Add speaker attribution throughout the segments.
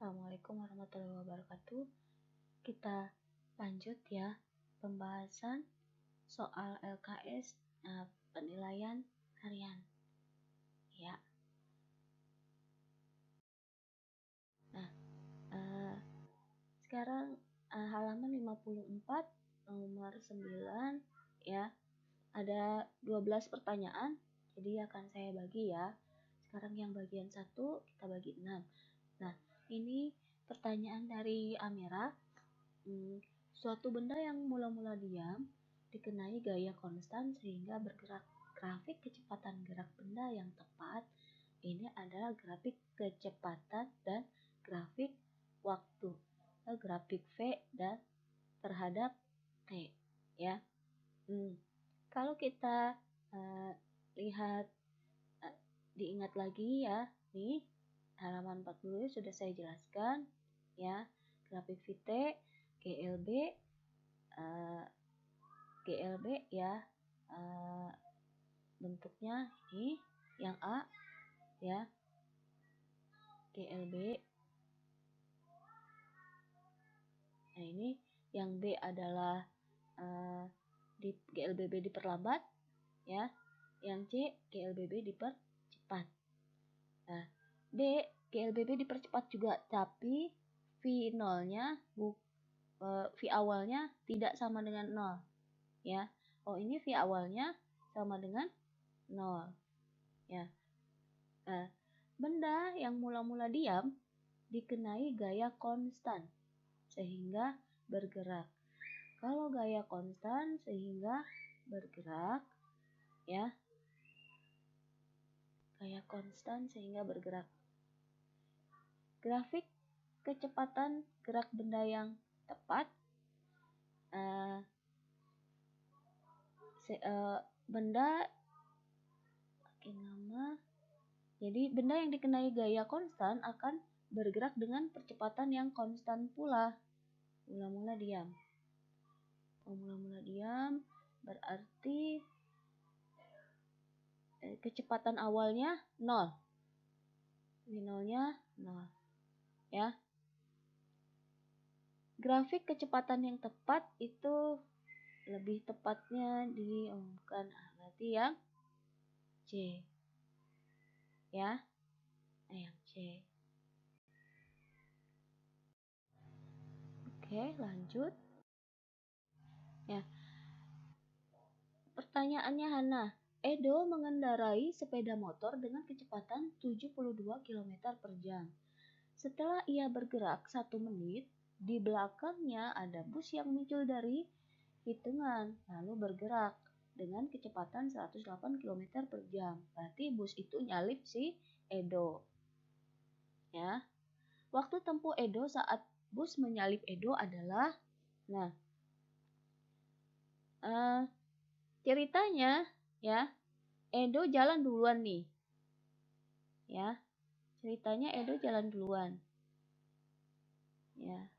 Speaker 1: Assalamualaikum warahmatullahi wabarakatuh. Kita lanjut ya pembahasan soal LKS penilaian harian. Ya. Nah, sekarang halaman 54 nomor 9 ya. Ada 12 pertanyaan. Jadi akan saya bagi ya. Sekarang yang bagian 1 kita bagi 6. Nah, ini pertanyaan dari Amira. Suatu benda yang mula-mula diam dikenai gaya konstan sehingga bergerak. Grafik kecepatan gerak benda yang tepat ini adalah grafik kecepatan dan grafik waktu. Grafik V dan terhadap T ya. Kalau kita lihat diingat lagi ya, nih halaman 40 sudah saya jelaskan ya, grafik VT, GLB ya, bentuknya ini yang A ya, GLB. Nah ini yang B adalah di GLBB diperlambat ya, yang C GLBB dipercepat. Nah D GLBB dipercepat juga, tapi V0-nya V awalnya tidak sama dengan 0 ya. Oh ini V awalnya sama dengan 0 ya. Benda yang mula-mula diam dikenai gaya konstan sehingga bergerak. Kalau gaya konstan sehingga bergerak ya, gaya konstan sehingga bergerak. Grafik kecepatan gerak benda yang tepat, benda jadi benda yang dikenai gaya konstan akan bergerak dengan percepatan yang konstan pula. Mula-mula diam. Mula-mula diam berarti kecepatan awalnya 0. V0-nya 0 ya. Grafik kecepatan yang tepat itu lebih tepatnya diumumkan berarti yang C ya. Yang C. Oke, lanjut ya. Pertanyaannya Hana, Edo mengendarai sepeda motor dengan kecepatan 72 km per jam. Setelah ia bergerak 1 menit, di belakangnya ada bus yang muncul dari hitungan, lalu bergerak dengan kecepatan 108 km per jam. Berarti bus itu nyalip si Edo. Ya. Waktu tempuh Edo saat bus menyalip Edo adalah, ceritanya ya, Edo jalan duluan nih. Ya. Ceritanya Edo jalan duluan. Ya.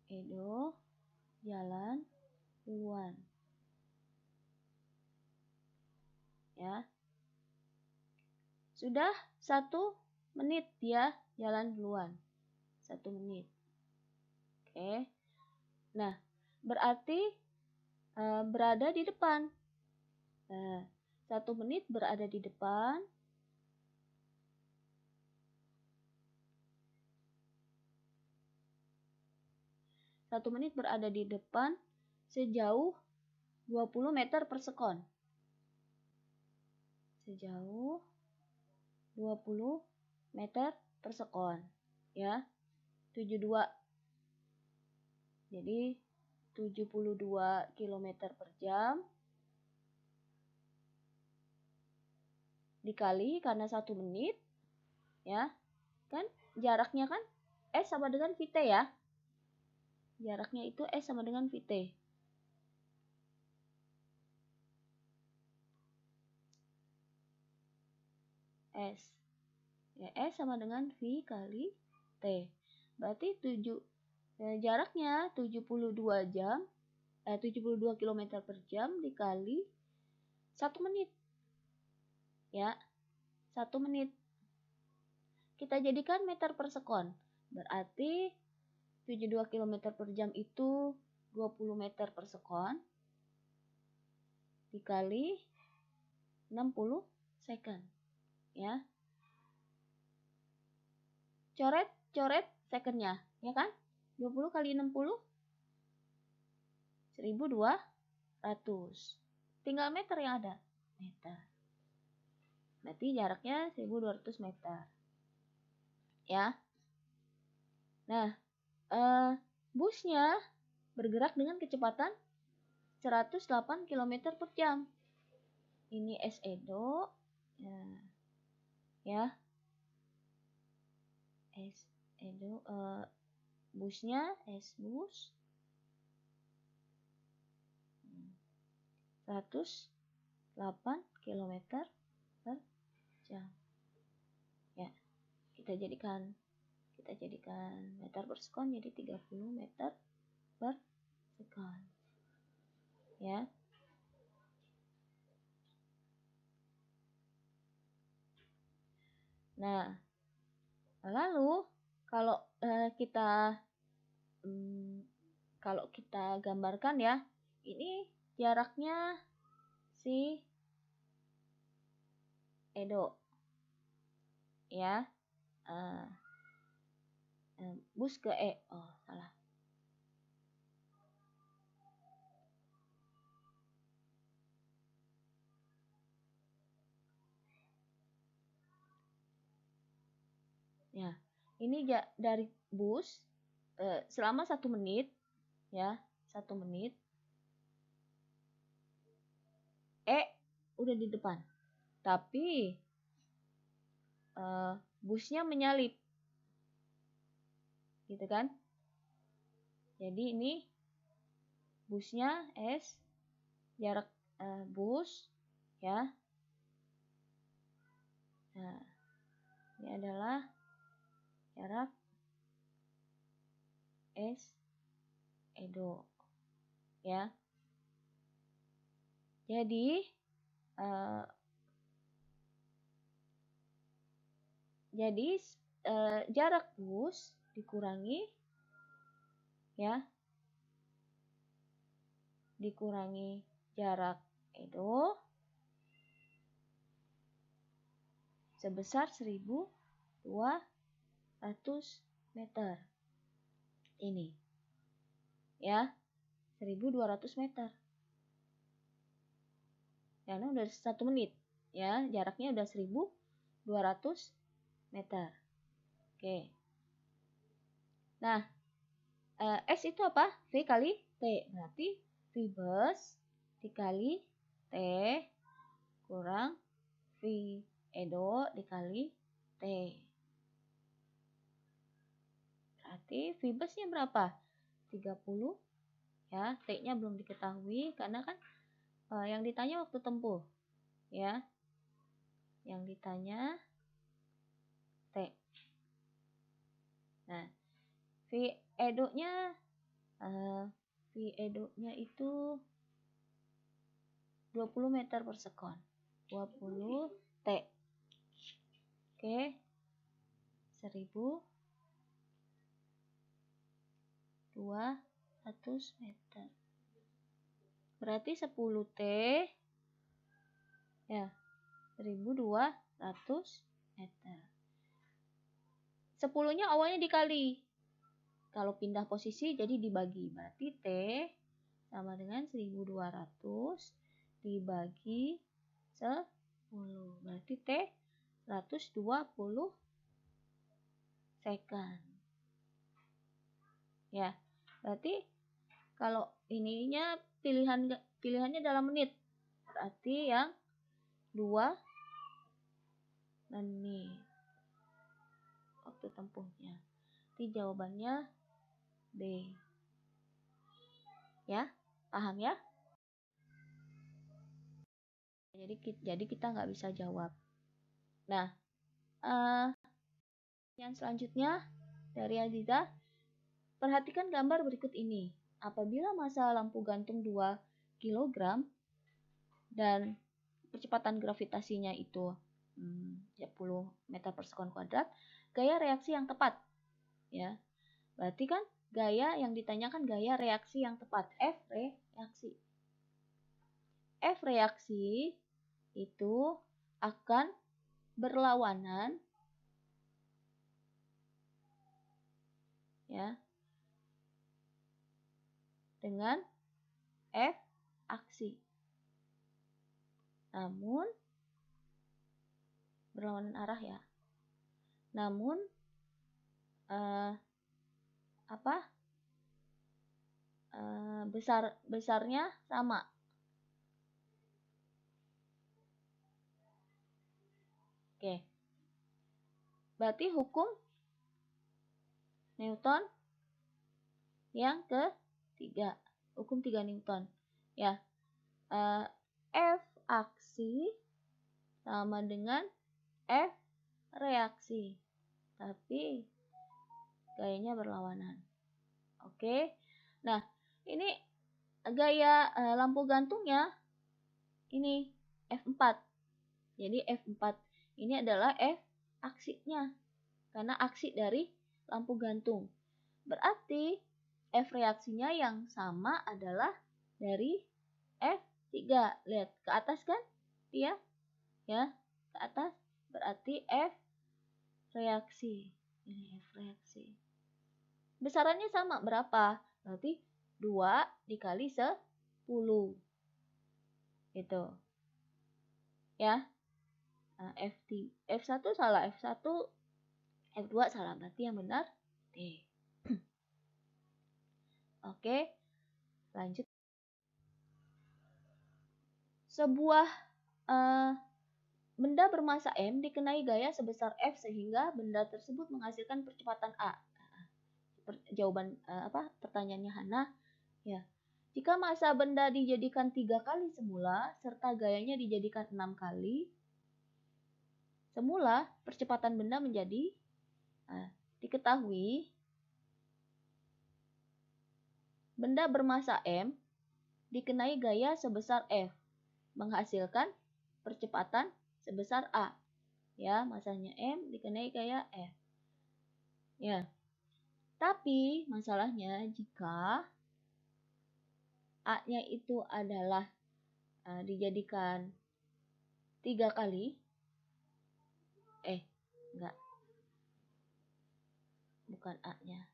Speaker 1: Edo jalan duluan. Ya. Sudah 1 menit dia jalan duluan. 1 menit. Oke. Nah, berarti berada di depan. 1 menit berada di depan. Satu menit berada di depan sejauh 20 meter per sekon. Sejauh 20 meter per sekon. Ya. 72. Jadi 72 km per jam dikali karena 1 menit ya. Kan jaraknya kan S sama dengan VT ya. Jaraknya itu S sama dengan VT. S. Ya, S sama dengan V kali T. Berarti jaraknya 72 km per jam dikali 1 menit. Ya. 1 menit. kita jadikan meter per sekon. Berarti 72 km per jam itu 20 meter per sekon dikali 60 second. Ya. Coret secondnya, ya kan? 20 kali 60 1200. Tinggal meter yang ada. Meter. Berarti jaraknya 1200 meter. Ya. Nah, busnya bergerak dengan kecepatan 108 km per jam. Ini S Edo. Ya. S Edo. Busnya S bus. 108 km per jam. Ya, kita jadikan meter per sekon jadi 30 meter per sekon. Ya. Nah, lalu kalau kita gambarkan ya, ini jaraknya si Edo. Ya. Bus ke salah. Ya, ini dari bus selama 1 menit, ya, 1 menit. Udah di depan, tapi busnya menyalip, gitu kan? Jadi ini busnya S, jarak bus, ya. Nah, ini adalah jarak S Edo, ya. Jadi jarak bus dikurangi, ya, dikurangi jarak Edo sebesar 1200 meter. Ini, ya, 1200 meter. Karena udah 1 menit, ya, jaraknya udah 1200 meter. Oke. Nah, S itu apa? V kali T. Berarti V bus dikali T kurang V Edo dikali T. Berarti V busnya berapa? 30. Ya, T-nya belum diketahui karena kan yang ditanya waktu tempuh. Ya. Yang ditanya T. Nah, V Edo-nya itu 20 meter per sekon. 20 T. Oke. 1200 meter. Berarti 10 T, ya, 1200 meter. 10-nya awalnya dikali. Kalau pindah posisi jadi dibagi. Berarti T sama dengan 1200 dibagi 10. Berarti T 120 second. Ya, berarti kalau ininya pilihannya dalam menit. Berarti yang 2 menit waktu tempuhnya. Jadi jawabannya B. Ya, paham ya? Jadi kita nggak bisa jawab. Nah, yang selanjutnya dari Aziza, perhatikan gambar berikut ini. Apabila massa lampu gantung 2 kg dan percepatan gravitasinya itu 10 meter per sekon kuadrat, gaya reaksi yang tepat. Ya. Berarti kan gaya yang ditanyakan gaya reaksi yang tepat. F reaksi. F reaksi itu akan berlawanan ya dengan F aksi. Namun berlawanan arah ya. Namun besarnya sama. Oke. Berarti hukum Newton yang ketiga, hukum 3 Newton. Ya. F aksi sama dengan F reaksi. Tapi gayanya berlawanan. Oke. Nah, ini gaya lampu gantungnya ini F4. Jadi F4 ini adalah F aksinya. Karena aksi dari lampu gantung. Berarti F reaksinya yang sama adalah dari F3. Lihat ke atas kan? Dia ya, ke atas. Berarti F reaksi. Ini F reaksi. Besarannya sama berapa? Berarti 2 dikali 10. Itu. Ya. Nah, F1 salah, F1, F2 salah. Berarti yang benar D. Oke. Lanjut. Sebuah benda bermasa M dikenai gaya sebesar F sehingga benda tersebut menghasilkan percepatan A. Jawaban pertanyaannya Hana ya. Jika massa benda dijadikan 3 kali semula serta gayanya dijadikan 6 kali semula, percepatan benda menjadi diketahui benda bermassa M dikenai gaya sebesar F menghasilkan percepatan sebesar A. Ya, massanya M dikenai gaya F. Ya. Tapi masalahnya jika A-nya itu adalah dijadikan 3 kali. Enggak. Bukan A-nya.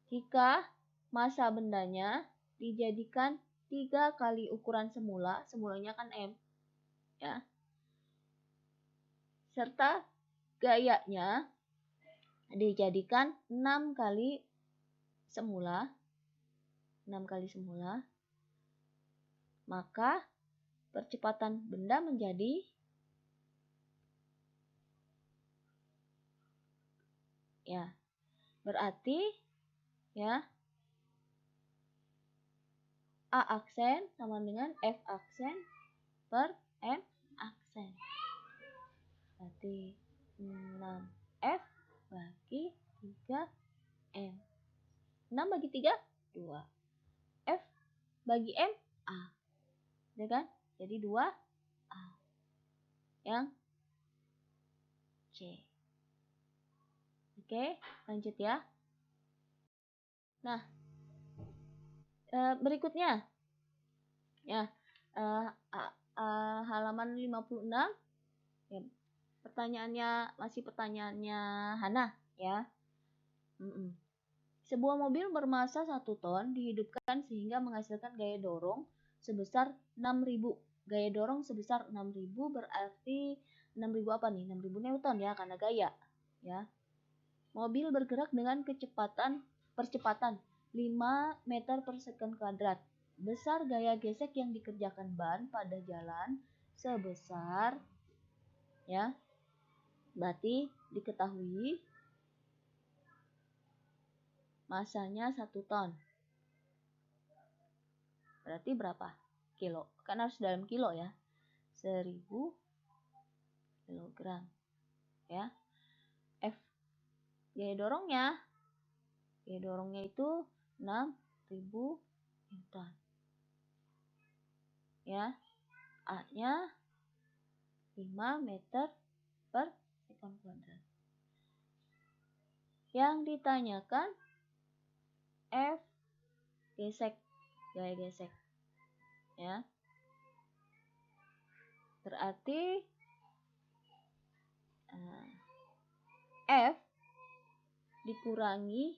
Speaker 1: Jika massa bendanya dijadikan 3 kali ukuran semula, semulanya kan M. Ya. Serta gayanya dijadikan 6 kali semula, maka percepatan benda menjadi ya. Berarti ya A aksen sama dengan F aksen per M aksen. Berarti 6F bagi 3M. 6 bagi 3, 2. F bagi M, A. Ya kan? Jadi 2A. Yang C. Oke, lanjut ya. Nah, berikutnya. Ya, halaman 56. Ya, pertanyaannya Hana ya. Sebuah mobil bermassa 1 ton dihidupkan sehingga menghasilkan gaya dorong sebesar 6.000. Gaya dorong sebesar 6.000 berarti 6.000 apa nih? 6.000 Newton ya, karena gaya. Ya. Mobil bergerak dengan percepatan 5 meter per second kuadrat. Besar gaya gesek yang dikerjakan ban pada jalan sebesar ya. Berarti diketahui massanya 1 ton. Berarti berapa? Kilo. Kan harus dalam kilo ya. 1000 kilogram. Ya. F. Gaya dorongnya itu 6.000 Newton. ya. A-nya 5 meter per sekon kuadrat. Yang ditanyakan F gesek, gaya gesek. Ya. Berarti F dikurangi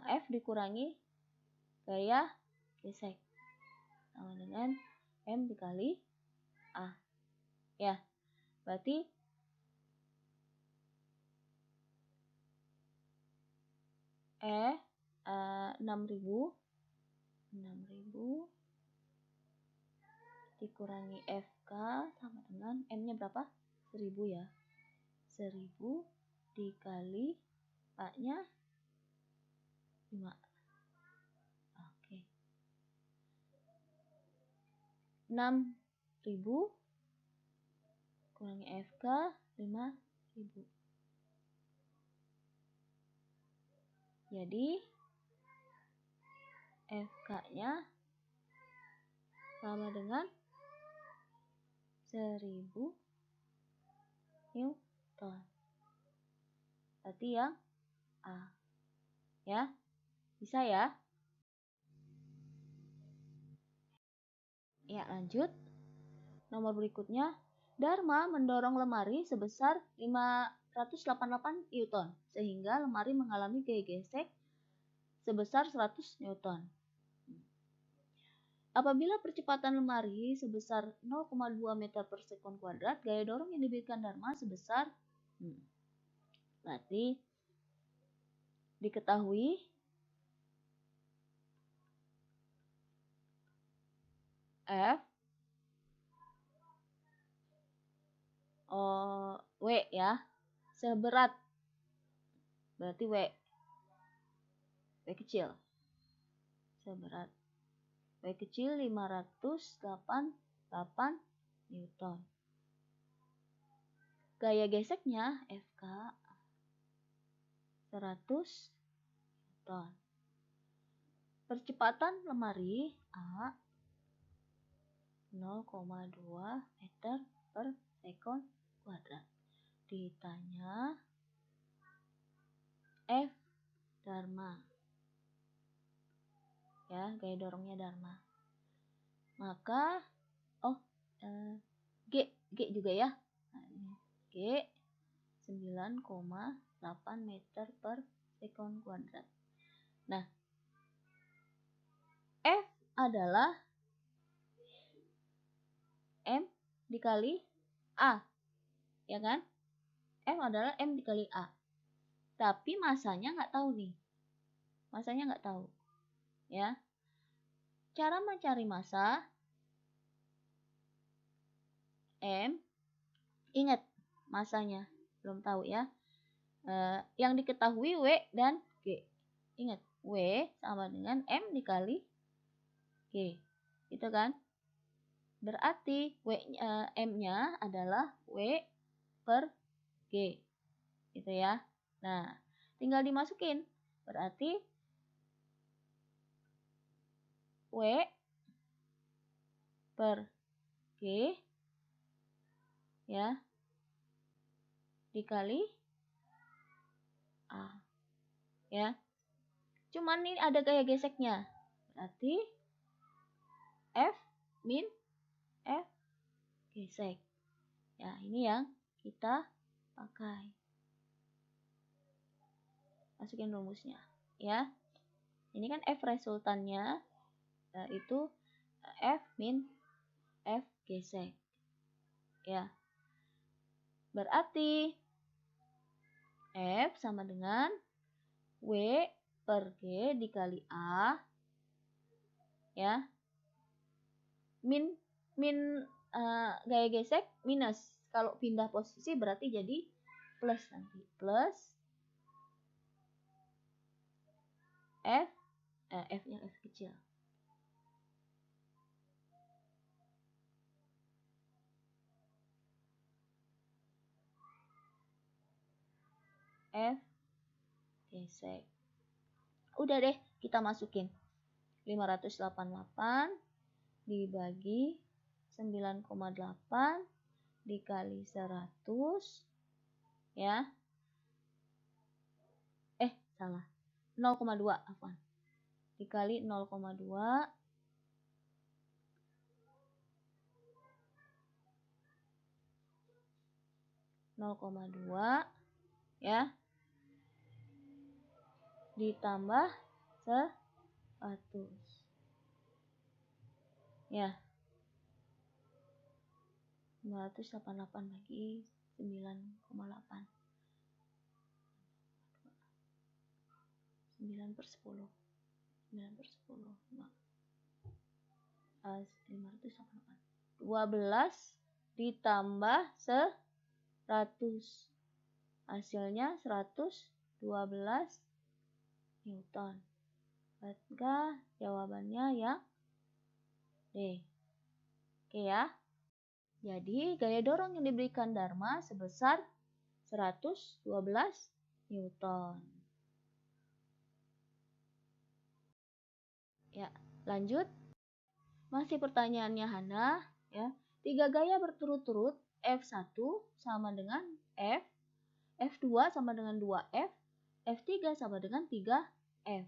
Speaker 1: F dikurangi gaya gesek sama dengan M dikali A. Ya, berarti E 6000 dikurangi FK sama dengan M-nya berapa? 1000 ya. 1000 dikali A-nya 5. Oke. 6000 kurangi FK 5000. Jadi FK-nya sama dengan 1000 Newton. Berarti yang A. Ya, bisa ya? Ya, lanjut. Nomor berikutnya, Dharma mendorong lemari sebesar 588 Newton, sehingga lemari mengalami gaya gesek sebesar 100 Newton. Apabila percepatan lemari sebesar 0,2 meter per sekon kuadrat, gaya dorong yang diberikan Dharma sebesar berarti diketahui F W ya, seberat, berarti W kecil, seberat W kecil 588 Newton. Gaya geseknya FK 100 Newton. Percepatan lemari A 0,2 meter per sekon kuadrat. Ditanya F Dharma. Ya, gaya dorongnya Dharma. Maka G juga ya. G 9,8 meter per sekon kuadrat. Nah, F adalah M dikali A. Ya kan? F adalah M dikali A. Tapi masanya nggak tahu nih. Masanya nggak tahu. Ya. Cara mencari massa M, ingat masanya. Belum tahu ya. Yang diketahui W dan G. Ingat, W sama dengan M dikali G. Gitu kan? Berarti M-nya adalah W per G. Gitu ya. Nah, tinggal dimasukin. Berarti W per G ya dikali A. Ya. Cuman ini ada gaya geseknya. Berarti F min F gesek. Ya, ini yang kita pakai. Masukin rumusnya, ya. Ini kan F resultannya itu F min F gesek. Ya. Berarti F sama dengan W per G dikali A. Ya. Min gaya gesek minus. Kalau pindah posisi berarti jadi plus nanti. Plus F, F-nya F kecil. F gesek. Udah deh, kita masukin. 588 dibagi 9,8 dikali 100 ya. Salah. 0,2 afwan. Dikali 0,2 0,2 ya ditambah 100 ya. 588 bagi 9,8 9 per 10 9 per 10 588 12 ditambah 100 hasilnya 112 Newton. Maka jawabannya yang D. Oke ya. Jadi gaya dorong yang diberikan Dharma sebesar 112 Newton. Ya, lanjut. Masih pertanyaannya Hana ya. 3 gaya berturut-turut F1 sama dengan F, F2 sama dengan 2F, F3 sama dengan 3F.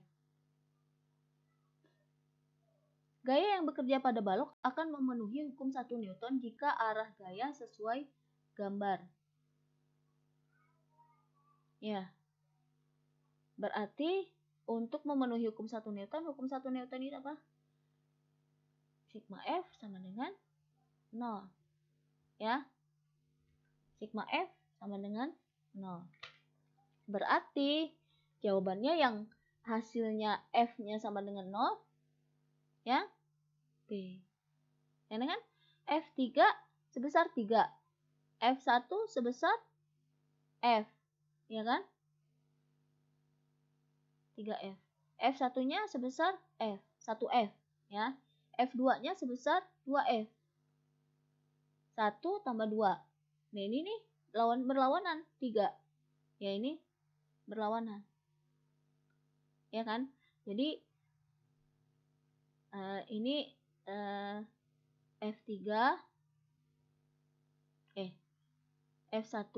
Speaker 1: Gaya yang bekerja pada balok akan memenuhi hukum 1 Newton jika arah gaya sesuai gambar. Ya. Berarti untuk memenuhi hukum 1 Newton ini apa? Sigma F sama dengan 0. Ya. Sigma F sama dengan 0. Berarti jawabannya yang hasilnya F-nya sama dengan 0 ya. B. Ya kan? F3 sebesar 3. F1 sebesar F. Ya kan? 3F. F1-nya sebesar F. 1F. Ya. F2-nya sebesar 2F. 1 tambah 2. Nah ini nih berlawanan. 3. Ya ini berlawanan. Ya kan? Jadi ini F3 F1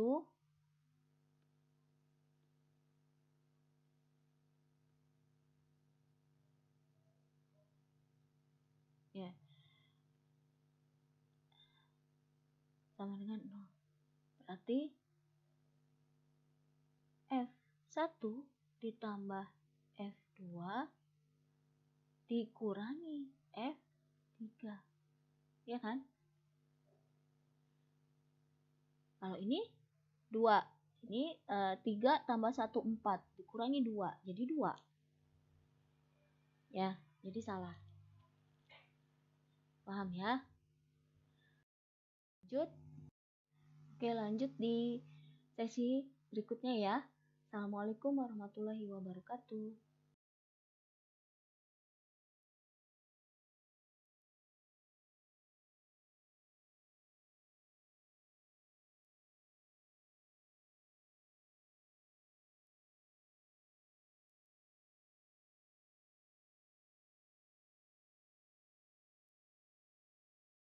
Speaker 1: ya sama dengan 0. Berarti F1 ditambah F2 dikurangi F3. Ya kan? Kalau ini 2. Ini 3 tambah 1, 4. Dikurangi 2. Jadi 2. Ya, jadi salah. Paham ya? Lanjut. Oke, lanjut di sesi berikutnya ya. Assalamualaikum warahmatullahi wabarakatuh.